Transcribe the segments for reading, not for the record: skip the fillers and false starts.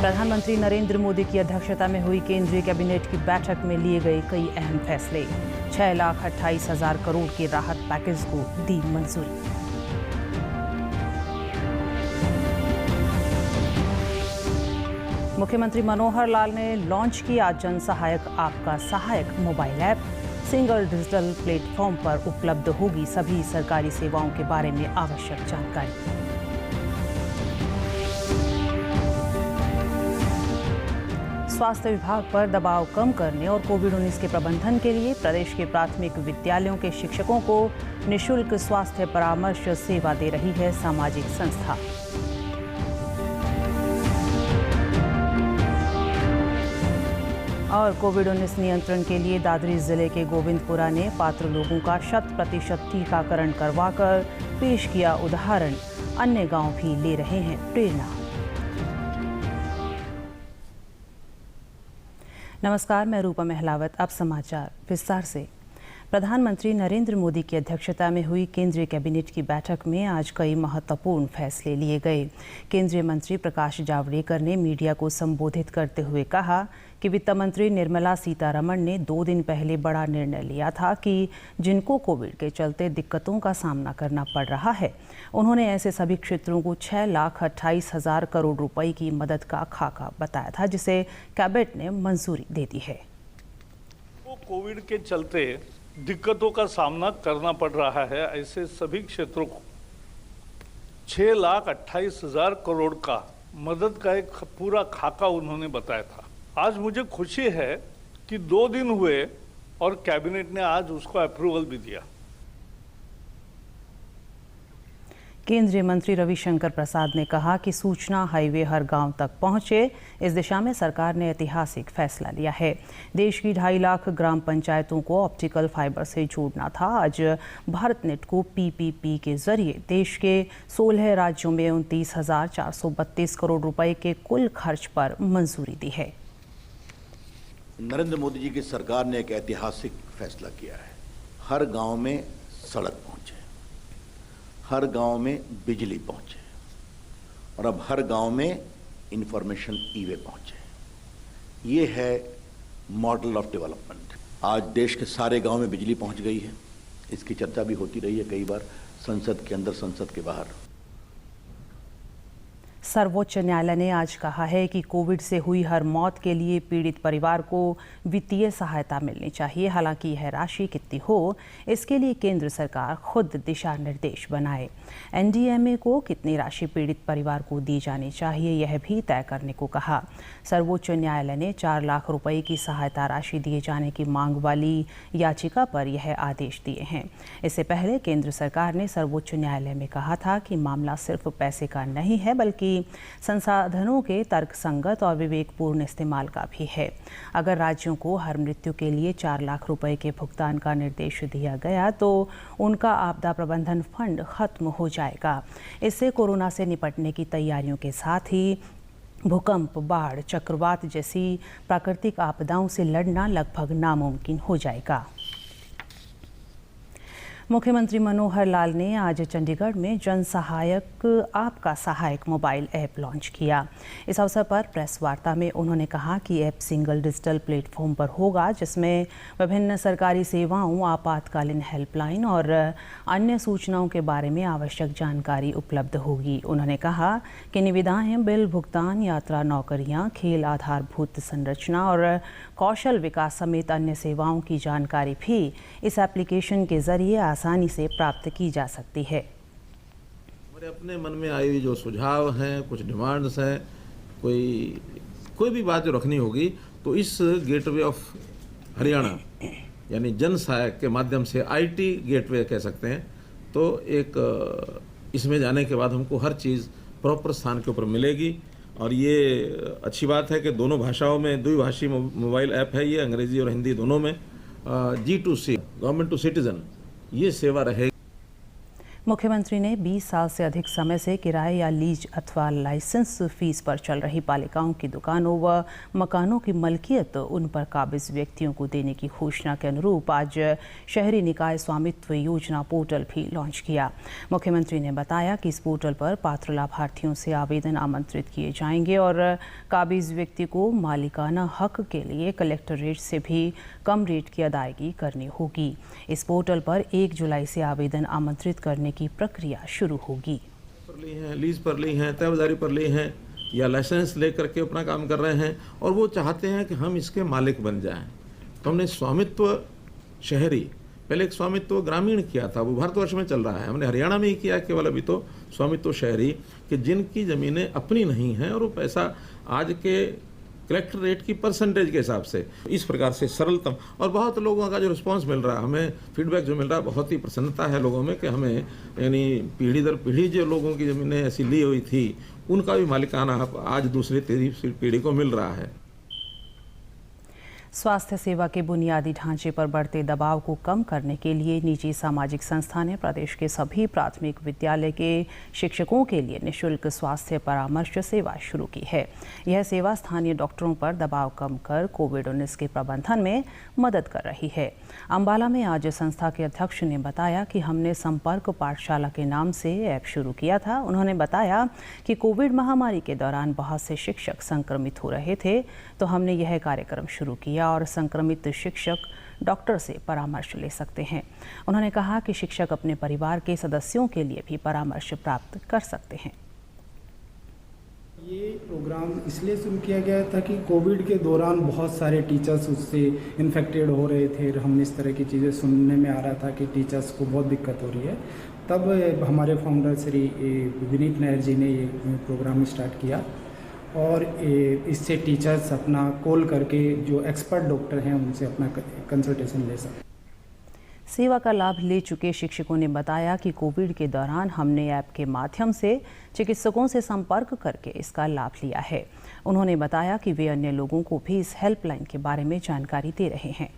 प्रधानमंत्री नरेंद्र मोदी की अध्यक्षता में हुई केंद्रीय कैबिनेट की बैठक में लिए गए कई अहम फैसले। 6,28,000 करोड़ के राहत पैकेज को दी मंजूरी। मुख्यमंत्री मनोहर लाल ने लॉन्च किया जन सहायक आपका सहायक mobile app. Single digital platform पर उपलब्ध होगी सभी सरकारी सेवाओं के बारे में आवश्यक जानकारी। स्वास्थ्य विभाग पर दबाव कम करने और कोविड-19 के प्रबंधन के लिए प्रदेश के प्राथमिक विद्यालयों के शिक्षकों को निःशुल्क स्वास्थ्य परामर्श सेवा दे रही है सामाजिक संस्था। और कोविड-19 नियंत्रण के लिए दादरी जिले के गोविंदपुरा ने पात्र लोगों का 100% टीकाकरण करवाकर पेश किया उदाहरण। अन्य गांव भी ले रहे हैं प्रेरणा। नमस्कार, मैं रूपा महलावत। अब समाचार विस्तार से। प्रधानमंत्री नरेंद्र मोदी की अध्यक्षता में हुई केंद्रीय कैबिनेट की बैठक में आज कई महत्वपूर्ण फैसले लिए गए। केंद्रीय मंत्री प्रकाश जावड़ेकर ने मीडिया को संबोधित करते हुए कहा कि वित्त मंत्री निर्मला सीतारमण ने 2 दिन पहले बड़ा निर्णय लिया था कि जिनको कोविड के चलते दिक्कतों का सामना करना पड़ रहा है, उन्होंने ऐसे सभी क्षेत्रों को 6,28,000 करोड़ रुपए की मदद का खाका बताया था, जिसे कैबिनेट ने मंजूरी दे दी है। कोविड के चलते दिक्कतों का सामना करना पड़ रहा है, ऐसे सभी क्षेत्रों को 6,28,000 करोड़ का मदद का एक पूरा खाका उन्होंने बताया था। आज मुझे खुशी है कि 2 दिन हुए और कैबिनेट ने आज उसको अप्रूवल भी दिया। केंद्रीय मंत्री रविशंकर प्रसाद ने कहा कि सूचना हाईवे हर गांव तक पहुंचे, इस दिशा में सरकार ने ऐतिहासिक फैसला लिया है। देश की 2.5 लाख ग्राम पंचायतों को ऑप्टिकल फाइबर से जोड़ना था। आज भारत नेट को पीपीपी के जरिए देश के 16 राज्यों में 29,432 करोड़ रुपए के कुल खर्च पर मंजूरी दी है। नरेंद्र मोदी जी की सरकार ने एक ऐतिहासिक फैसला किया है। हर गांव में सड़क पहुंचे, हर गांव में बिजली पहुंचे और अब हर गांव में इंफॉर्मेशन ई-वे पहुंचे। ये है मॉडल ऑफ डेवलपमेंट। आज देश के सारे गांव में बिजली पहुंच गई है। इसकी चर्चा भी होती रही है कई बार, संसद के अंदर, संसद के बाहर। सर्वोच्च न्यायालय ने आज कहा है कि कोविड से हुई हर मौत के लिए पीड़ित परिवार को वित्तीय सहायता मिलनी चाहिए। हालांकि यह राशि कितनी हो, इसके लिए केंद्र सरकार खुद दिशा निर्देश बनाए। एनडीएमए को कितनी राशि पीड़ित परिवार को दी जानी चाहिए, यह भी तय करने को कहा। सर्वोच्च न्यायालय ने 4 लाख रुपए की सहायता राशि दिए जाने की मांग वाली याचिका पर यह आदेश दिए हैं। इससे पहले केंद्र सरकार ने सर्वोच्च न्यायालय में कहा था कि मामला सिर्फ पैसे का नहीं है, बल्कि संसाधनों के तर्कसंगत और विवेकपूर्ण इस्तेमाल का भी है। अगर राज्यों को हर मृत्यु के लिए 4 लाख रुपए के भुगतान का निर्देश दिया गया तो उनका आपदा प्रबंधन फंड खत्म हो जाएगा। इससे कोरोना से निपटने की तैयारियों के साथ ही भूकंप, बाढ़, चक्रवात जैसी प्राकृतिक आपदाओं से लड़ना लगभग नामुमकिन हो जाएगा। मुख्यमंत्री मनोहर लाल ने आज चंडीगढ़ में जन सहायक आपका सहायक मोबाइल ऐप लॉन्च किया। इस अवसर पर प्रेस वार्ता में उन्होंने कहा कि ऐप सिंगल डिजिटल प्लेटफॉर्म पर होगा, जिसमें विभिन्न सरकारी सेवाओं, आपातकालीन हेल्पलाइन और अन्य सूचनाओं के बारे में आवश्यक जानकारी उपलब्ध होगी। उन्होंने कहा कि निविदाएं, बिल भुगतान, यात्रा नौकरियां, खेल आधारभूत संरचना और कौशल विकास समेत अन्य सेवाओं की जानकारी भी इस एप्लीकेशन के जरिए आसानी से प्राप्त की जा सकती है। हमारे अपने मन में आई हुई जो सुझाव हैं, कुछ डिमांड्स हैं, कोई भी बात जो रखनी होगी, तो इस गेटवे ऑफ हरियाणा यानी जन सहायक के माध्यम से, आईटी गेटवे कह सकते हैं, तो एक इसमें जाने के बाद हमको हर चीज़ प्रॉपर स्थान के ऊपर मिलेगी। और ये अच्छी बात है कि दोनों भाषाओं में द्विभाषी मोबाइल ऐप है ये, अंग्रेजी और हिंदी दोनों में। G2C, गवर्नमेंट टू सिटीजन, ये सेवा रहेगी। मुख्यमंत्री ने 20 साल से अधिक समय से किराए या लीज अथवा लाइसेंस फीस पर चल रही पालिकाओं की दुकानों व मकानों की मलकियत उन पर काबिज व्यक्तियों को देने की घोषणा के अनुरूप आज शहरी निकाय स्वामित्व योजना पोर्टल भी लॉन्च किया। मुख्यमंत्री ने बताया कि इस पोर्टल पर पात्र लाभार्थियों से आवेदन आमंत्रित किए जाएंगे और काबिज व्यक्ति को मालिकाना हक के लिए कलेक्टर रेट से भी कम रेट की अदायगी करनी होगी। इस पोर्टल पर 1 जुलाई से आवेदन आमंत्रित करने की प्रक्रिया शुरू होगी। लीज पर ली हैं, तयबदारी पर ली हैं या लाइसेंस लेकर के अपना काम कर रहे हैं और वो चाहते हैं कि हम इसके मालिक बन जाएं। तो हमने स्वामित्व शहरी, पहले एक स्वामित्व ग्रामीण किया था, वो भारतवर्ष में चल रहा है। हमने हरियाणा में ही किया केवल, अभी तो स्वामित्व शहरी कि जिनकी ज़मीनें अपनी नहीं हैं और वो पैसा आज के कलेक्टर रेट की परसेंटेज के हिसाब से, इस प्रकार से सरलतम। और बहुत लोगों का जो रिस्पांस मिल रहा है, हमें फीडबैक जो मिल रहा है, बहुत ही प्रसन्नता है लोगों में कि हमें यानी पीढ़ी दर पीढ़ी जो लोगों की ज़मीनें ऐसी ली हुई थी उनका भी मालिकाना आज दूसरी तीसरी पीढ़ी को मिल रहा है। स्वास्थ्य सेवा के बुनियादी ढांचे पर बढ़ते दबाव को कम करने के लिए निजी सामाजिक संस्था ने प्रदेश के सभी प्राथमिक विद्यालय के शिक्षकों के लिए निःशुल्क स्वास्थ्य परामर्श सेवा शुरू की है। यह सेवा स्थानीय डॉक्टरों पर दबाव कम कर कोविड-19 के प्रबंधन में मदद कर रही है। अंबाला में आज संस्था के अध्यक्ष ने बताया कि हमने संपर्क पाठशाला के नाम से ऐप शुरू किया था। उन्होंने बताया कि कोविड महामारी के दौरान बहुत से शिक्षक संक्रमित हो रहे थे, तो हमने यह कार्यक्रम शुरू किया और संक्रमित शिक्षक डॉक्टर से परामर्श ले सकते हैं। उन्होंने कहा कि शिक्षक अपने परिवार के सदस्यों के लिए भी परामर्श प्राप्त कर सकते हैं। ये प्रोग्राम इसलिए शुरू किया गया था कि कोविड के दौरान बहुत सारे टीचर्स उससे इन्फेक्टेड हो रहे थे। हम इस तरह की चीज़ें सुनने में आ रहा था कि टीचर्स को बहुत दिक्कत हो रही है। तब हमारे फाउंडर श्री विनीत नायर जी ने ये प्रोग्राम स्टार्ट किया और इससे टीचर्स अपना कॉल करके जो एक्सपर्ट डॉक्टर हैं उनसे अपना कंसल्टेशन ले सकते हैं। सेवा का लाभ ले चुके शिक्षकों ने बताया कि कोविड के दौरान हमने ऐप के माध्यम से चिकित्सकों से संपर्क करके इसका लाभ लिया है। उन्होंने बताया कि वे अन्य लोगों को भी इस हेल्पलाइन के बारे में जानकारी दे रहे हैं।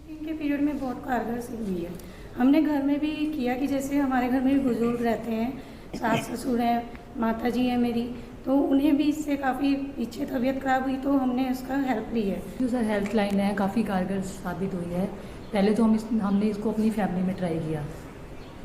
इनके पीरियड में बहुत कारगर सिद्ध हुई है। हमने घर में भी किया कि जैसे हमारे घर में भी बुजुर्ग रहते हैं, सास ससुर हैं, माता जी हैं मेरी, तो उन्हें भी इससे काफ़ी पीछे तबीयत खराब हुई तो हमने उसका हेल्प ली है। जो सर हेल्थ लाइन है काफ़ी कारगर साबित हुई है। पहले तो हमने इसको अपनी फैमिली में ट्राई किया,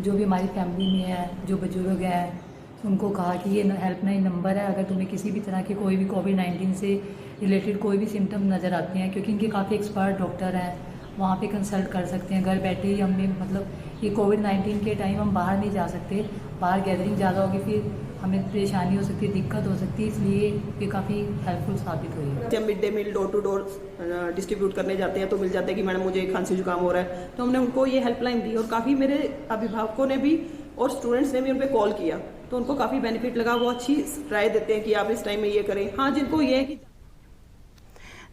जो भी हमारी फैमिली में है, जो बुजुर्ग हैं, उनको कहा कि ये हेल्पलाइन नंबर है, अगर तुम्हें किसी भी तरह के कोई भी कोविड-19 से रिलेटेड कोई भी सिम्टम नज़र आते हैं, क्योंकि इनके काफ़ी एक्सपर्ट डॉक्टर हैं, वहाँ पे कंसल्ट कर सकते हैं। घर बैठे ही हमने मतलब ये कोविड-19 के टाइम हम बाहर नहीं जा सकते, बाहर गैदरिंग ज़्यादा होगी, फिर हमें परेशानी हो सकती है, दिक्कत हो सकती है, इसलिए ये काफ़ी हेल्पफुल साबित हुई है। जब mid day meal door to door distribute करने जाते हैं तो मिल जाता है कि मैडम मुझे खांसी जुकाम हो रहा है, तो हमने उनको ये हेल्पलाइन दी और काफ़ी मेरे अभिभावकों ने भी और स्टूडेंट्स ने भी उन पर कॉल किया, तो उनको काफ़ी बेनिफिट लगा। वो अच्छी राय देते हैं कि आप इस टाइम में ये करें। हाँ, जिनको ये है कि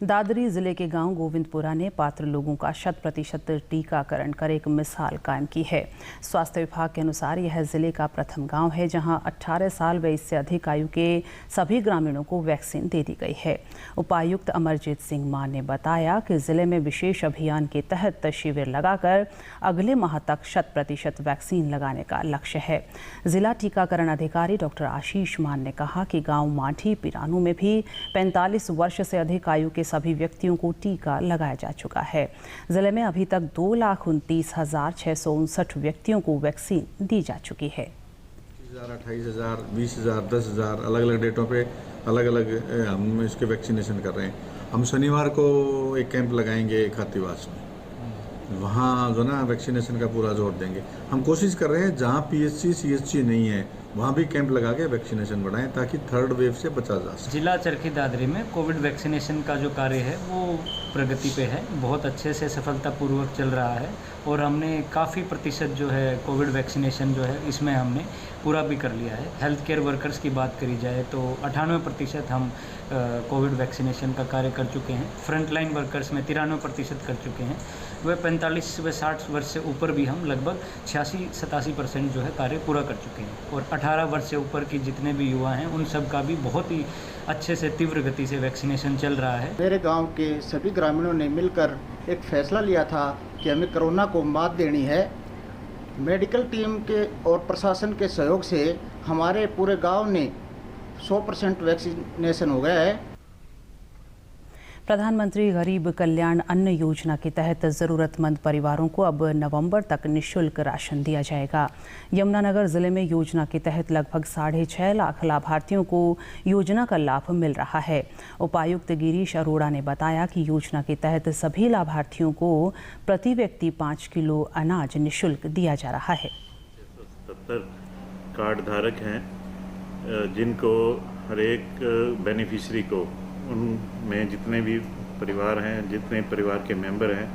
दादरी जिले के गांव गोविंदपुरा ने पात्र लोगों का 100% टीकाकरण कर एक मिसाल कायम की है। स्वास्थ्य विभाग के अनुसार यह जिले का प्रथम गांव है जहां 18 साल व इससे अधिक आयु के सभी ग्रामीणों को वैक्सीन दे दी गई है। उपायुक्त अमरजीत सिंह मान ने बताया कि जिले में विशेष अभियान के तहत शिविर लगाकर अगले माह तक 100% वैक्सीन लगाने का लक्ष्य है। जिला टीकाकरण अधिकारी डॉक्टर आशीष मान ने कहा कि गाँव माठी पिरानू में भी 45 वर्ष से अधिक आयु के सभी व्यक्तियों को टीका लगाया जा चुका है। जिले में अभी तक 2,29,659 व्यक्तियों को वैक्सीन दी जा चुकी है। 28,000, 20,000, 10,000 अलग अलग डेटों पे अलग अलग हम इसके वैक्सीनेशन कर रहे हैं। हम शनिवार को एक कैंप लगाएंगे खातीवास में, वहाँ जो ना वैक्सीनेशन का पूरा जोर देंगे। हम कोशिश कर रहे हैं जहाँ PHC CHC नहीं है वहाँ भी कैंप लगा के वैक्सीनेशन बढ़ाएं ताकि थर्ड वेव से बचा जा सके। जिला चरखी दादरी में कोविड वैक्सीनेशन का जो कार्य है वो प्रगति पे है, बहुत अच्छे से सफलतापूर्वक चल रहा है और हमने काफ़ी प्रतिशत जो है कोविड वैक्सीनेशन जो है इसमें हमने पूरा भी कर लिया है। हेल्थ केयर वर्कर्स की बात करी जाए तो 98% हम कोविड वैक्सीनेशन का कार्य कर चुके हैं। फ्रंटलाइन वर्कर्स में 93% कर चुके हैं। वह 45 व 60 वर्ष से ऊपर भी हम लगभग 86-87% जो है कार्य पूरा कर चुके हैं और 18 वर्ष से ऊपर की जितने भी युवा हैं उन सब का भी बहुत ही अच्छे से तीव्र गति से वैक्सीनेशन चल रहा है। मेरे गांव के सभी ग्रामीणों ने मिलकर एक फैसला लिया था कि हमें कोरोना को मात देनी है मेडिकल टीम के और प्रशासन के सहयोग से हमारे पूरे गांव ने 100% वैक्सीनेशन हो गया है। प्रधानमंत्री गरीब कल्याण अन्न योजना के तहत ज़रूरतमंद परिवारों को अब नवंबर तक निःशुल्क राशन दिया जाएगा। यमुनानगर जिले में योजना के तहत लगभग 6.5 लाख लाभार्थियों को योजना का लाभ मिल रहा है। उपायुक्त गिरीश अरोड़ा ने बताया कि योजना के तहत सभी लाभार्थियों को प्रति व्यक्ति 5 किलो अनाज निःशुल्क दिया जा रहा है। 70 कार्ड धारक हैं जिनको हर एक बेनिफिशरी को उनमें जितने भी परिवार हैं, जितने परिवार के मेंबर हैं,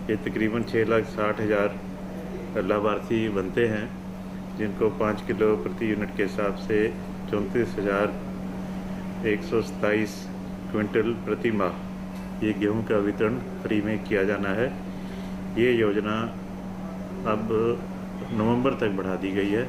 ये तकरीबन 6,60,000 लाभार्थी बनते हैं, जिनको 5 किलो प्रति यूनिट के हिसाब से 34,127 क्विंटल प्रति माह ये गेहूं का वितरण फ्री में किया जाना है। ये योजना अब नवंबर तक बढ़ा दी गई है।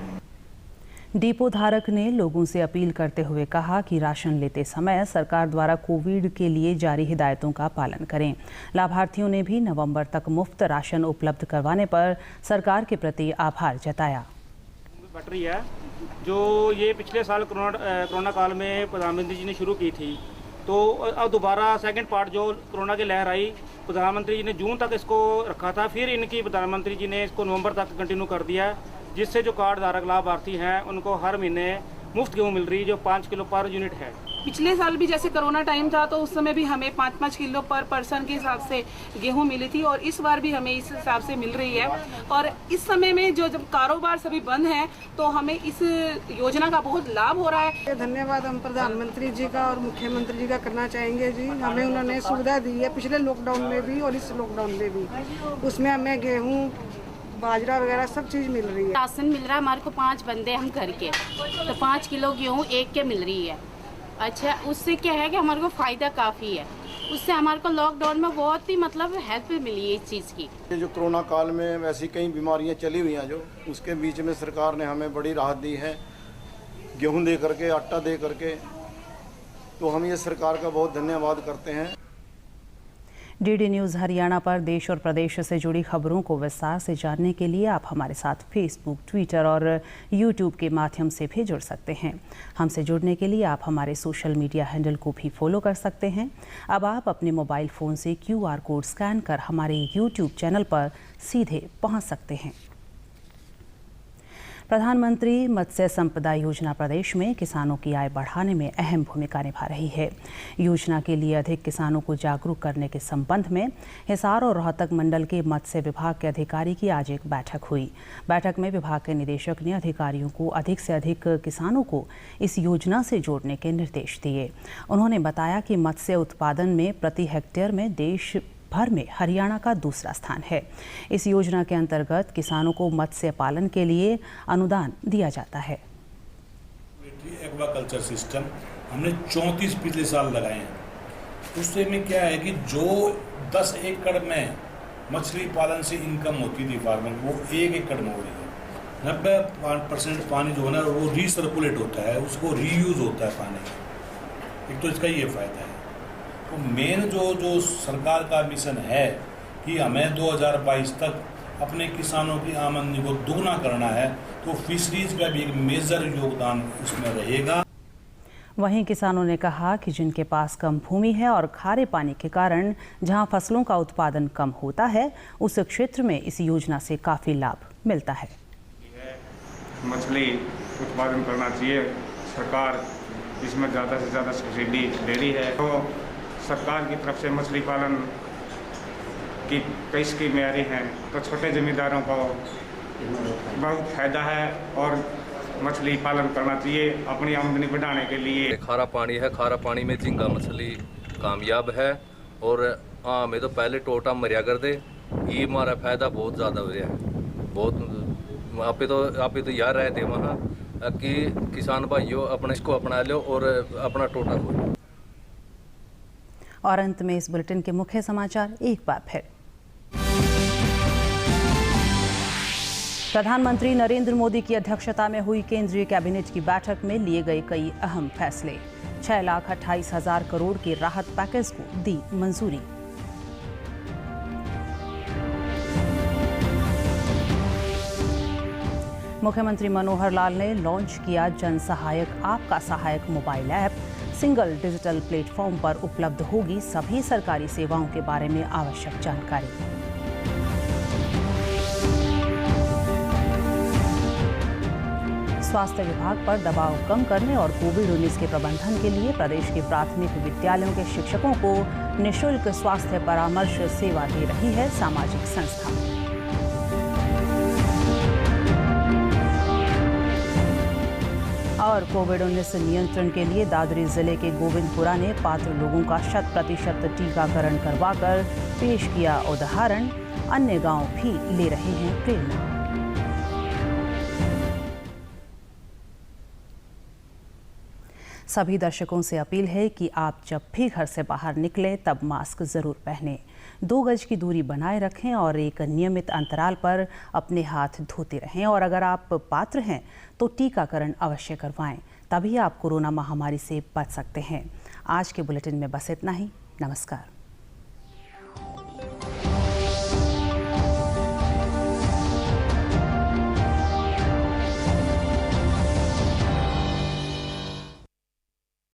डिपो धारक ने लोगों से अपील करते हुए कहा कि राशन लेते समय सरकार द्वारा कोविड के लिए जारी हिदायतों का पालन करें। लाभार्थियों ने भी नवंबर तक मुफ्त राशन उपलब्ध करवाने पर सरकार के प्रति आभार जताया। बढ़ रही है जो ये पिछले साल कोरोना काल में प्रधानमंत्री जी ने शुरू की थी, तो अब दोबारा सेकंड पार्ट जो कोरोना की लहर आई, प्रधानमंत्री जी ने जून तक इसको रखा था, फिर इनकी प्रधानमंत्री जी ने इसको नवंबर तक कंटिन्यू कर दिया, जिससे जो कार्ड धारक लाभार्थी हैं उनको हर महीने मुफ्त गेहूँ मिल रही है जो 5 किलो पर यूनिट है। पिछले साल भी जैसे कोरोना टाइम था तो उस समय भी हमें 5-5 किलो पर पर्सन के हिसाब से गेहूं मिली थी और इस बार भी हमें इस हिसाब से मिल रही है। और इस समय में जब कारोबार सभी बंद हैं तो हमें इस योजना का बहुत लाभ हो रहा है। धन्यवाद हम प्रधानमंत्री जी का और मुख्यमंत्री जी का करना चाहेंगे जी। हमें उन्होंने सुविधा दी है पिछले लॉकडाउन में भी और इस लॉकडाउन में भी, उसमें हमें गेहूँ, बाजरा वगैरह सब चीज़ मिल रही है। राशन मिल रहा है हमारे को, 5 बंदे हम घर के, तो 5 किलो गेहूँ एक के मिल रही है। अच्छा, उससे क्या है कि हमारे को फ़ायदा काफ़ी है, उससे हमारे को लॉकडाउन में बहुत ही मतलब हेल्प मिली है इस चीज़ की। ये जो कोरोना काल में वैसी कई बीमारियां चली हुई हैं, जो उसके बीच में सरकार ने हमें बड़ी राहत दी है, गेहूँ दे करके, आटा दे करके, तो हम ये सरकार का बहुत धन्यवाद करते हैं। डीडी न्यूज़ हरियाणा पर देश और प्रदेश से जुड़ी खबरों को विस्तार से जानने के लिए आप हमारे साथ फेसबुक, ट्विटर और यूट्यूब के माध्यम से भी जुड़ सकते हैं। हमसे जुड़ने के लिए आप हमारे सोशल मीडिया हैंडल को भी फॉलो कर सकते हैं। अब आप अपने मोबाइल फ़ोन से QR कोड स्कैन कर हमारे यूट्यूब चैनल पर सीधे पहुंच सकते हैं। प्रधानमंत्री मत्स्य संपदा योजना प्रदेश में किसानों की आय बढ़ाने में अहम भूमिका निभा रही है। योजना के लिए अधिक किसानों को जागरूक करने के संबंध में हिसार और रोहतक मंडल के मत्स्य विभाग के अधिकारी की आज एक बैठक हुई। बैठक में विभाग के निदेशक ने अधिकारियों को अधिक से अधिक किसानों को इस योजना से जोड़ने के निर्देश दिए। उन्होंने बताया कि मत्स्य उत्पादन में प्रति हेक्टेयर में देश भर में हरियाणा का दूसरा स्थान है। इस योजना के अंतर्गत किसानों को मत्स्य पालन के लिए अनुदान दिया जाता है। एक्वाकल्चर सिस्टम हमने 34 पिछले साल लगाए हैं। उससे में क्या है कि जो 10 एकड़ में मछली पालन से इनकम होती थी फार्मर, वो 1 एकड़ में हो रही है। 90% पानी जो है ना वो रीसर्कुलेट होता है, उसको रीयूज होता है पानी। एक तो इसका ये फायदा है। तो मेन जो सरकार का मिशन है कि हमें 2022 तक अपने किसानों की आमदनी को दोगुना करना है, तो फिशरीज का भी एक मेजर योगदान इसमें रहेगा। वहीं किसानों ने कहा कि जिनके पास कम भूमि है और खारे पानी के कारण जहां फसलों का उत्पादन कम होता है, उस क्षेत्र में इस योजना से काफ़ी लाभ मिलता है। मछली उत्पादन करना चाहिए, सरकार इसमें ज़्यादा से ज़्यादा सब्सिडी दे रही है। तो सरकार की तरफ से मछली पालन की कई स्कीमें आ रही हैं, तो छोटे जमींदारों को बहुत फायदा है और मछली पालन करना चाहिए अपनी आमदनी बढ़ाने के लिए। खारा पानी है, खारा पानी में झींगा मछली कामयाब है और में तो पहले टोटा मरिया कर दे, ये हमारा फायदा बहुत ज़्यादा हो रहा है। बहुत आप तो यार रहे थे वहाँ कि किसान भाइयों अपने इसको अपना लो और अपना टोटा खोलो। और अंत में इस बुलेटिन के मुख्य समाचार एक बार फिर। प्रधानमंत्री नरेंद्र मोदी की अध्यक्षता में हुई केंद्रीय कैबिनेट की बैठक में लिए गए कई अहम फैसले। 6,28,000 करोड़ के राहत पैकेज को दी मंजूरी। मुख्यमंत्री मनोहर लाल ने लॉन्च किया जन सहायक आपका सहायक mobile app. Single digital platform पर उपलब्ध होगी सभी सरकारी सेवाओं के बारे में आवश्यक जानकारी। स्वास्थ्य विभाग पर दबाव कम करने और कोविड-19 के प्रबंधन के लिए प्रदेश के प्राथमिक विद्यालयों के शिक्षकों को निःशुल्क स्वास्थ्य परामर्श सेवा दे रही है सामाजिक संस्था। और कोविड-19 नियंत्रण के लिए दादरी जिले के गोविंदपुरा ने पात्र लोगों का 100% टीकाकरण करवाकर पेश किया उदाहरण। अन्य गांव भी ले रहे हैं प्रेरणा। सभी दर्शकों से अपील है कि आप जब भी घर से बाहर निकलें तब मास्क जरूर पहनें, 2 गज की दूरी बनाए रखें और एक नियमित अंतराल पर अपने हाथ धोते रहें। और अगर आप पात्र हैं तो टीकाकरण अवश्य करवाएं, तभी आप कोरोना महामारी से बच सकते हैं। आज के बुलेटिन में बस इतना ही। नमस्कार।